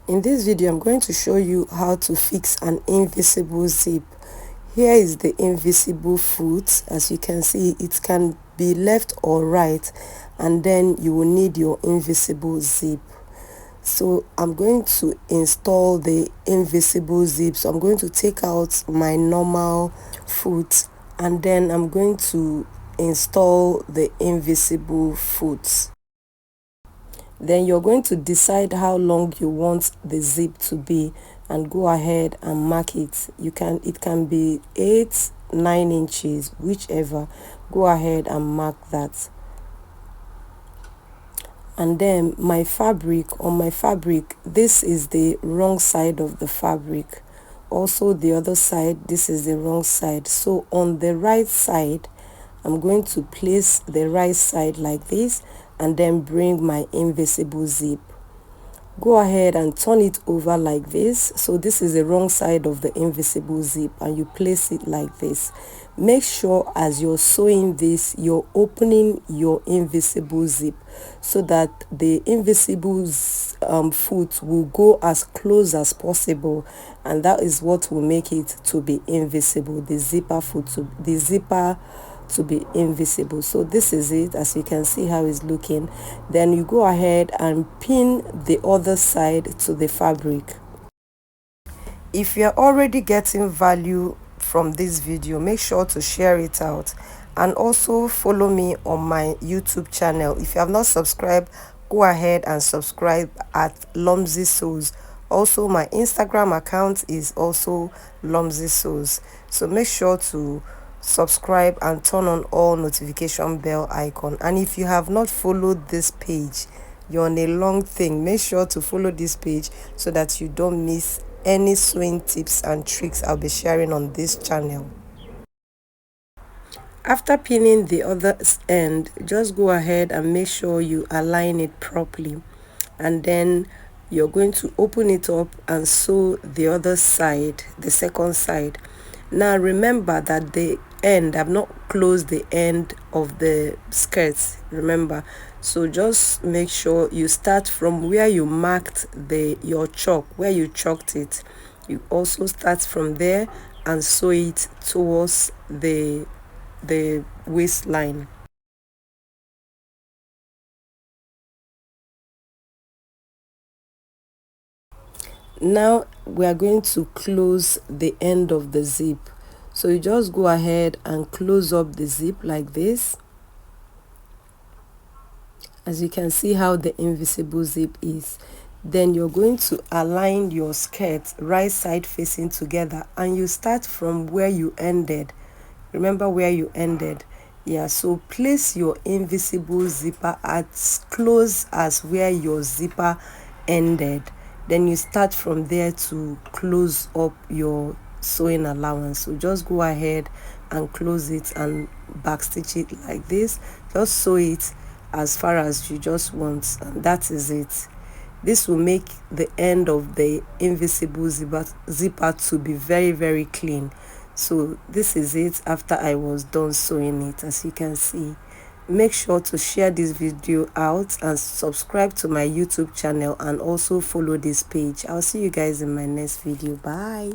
In this video, I'm going to show you how to fix an invisible zip. Here is the invisible foot. As you can see, it can be left or right, and then you will need your invisible zip. So I'm going to install the invisible zip. So I'm going to take out my normal foot, and then I'm going to install the invisible foot. Then you're going to decide how long you want the zip to be and go ahead and mark it. It can be 8-9 inches, whichever. Go ahead and mark that. And then on my fabric, this is the wrong side of the fabric. Also the other side, this is the wrong side. So on the right side, I'm going to place the right side like this and then bring my invisible zip. Go ahead and turn it over like this. So this is the wrong side of the invisible zip, and you place it like this. Make sure as you're sewing this, you're opening your invisible zip so that the invisible foot will go as close as possible, and that is what will make it to be invisible, the zipper to be invisible. So this is it, as you can see how it's looking. Then you go ahead and pin the other side to the fabric. If you're already getting value from this video, make sure to share it out, and also follow me on my YouTube channel. If you have not subscribed, go ahead and subscribe at Lomzy Sews. Also, my Instagram account is also Lomzy Sews. So make sure to subscribe and turn on all notification bell icon. And if you have not followed this page, you're on a long thing. Make sure to follow this page so that you don't miss any sewing tips and tricks I'll be sharing on this channel. After pinning the other end, just go ahead and make sure you align it properly, and then you're going to open it up and sew the other side, the second side. Now remember that the end, I've not closed the end of the skirts, remember. So just make sure you start from where you marked your chalk, where you chalked it. You also start from there and sew it towards the waistline. Now we are going to close the end of the zip. So you just go ahead and close up the zip like this. As you can see how the invisible zip is. Then you're going to align your skirt right side facing together, and you start from where you ended. Remember where you ended. Yeah, so place your invisible zipper as close as where your zipper ended. Then you start from there to close up your sewing allowance. So just go ahead and close it and backstitch it like this. Just sew it as far as you just want, and that is it. This will make the end of the invisible zipper to be very, very clean. So this is it after I was done sewing it. As you can see, make sure to share this video out and subscribe to my YouTube channel, and also follow this page. I'll see you guys in my next video. Bye.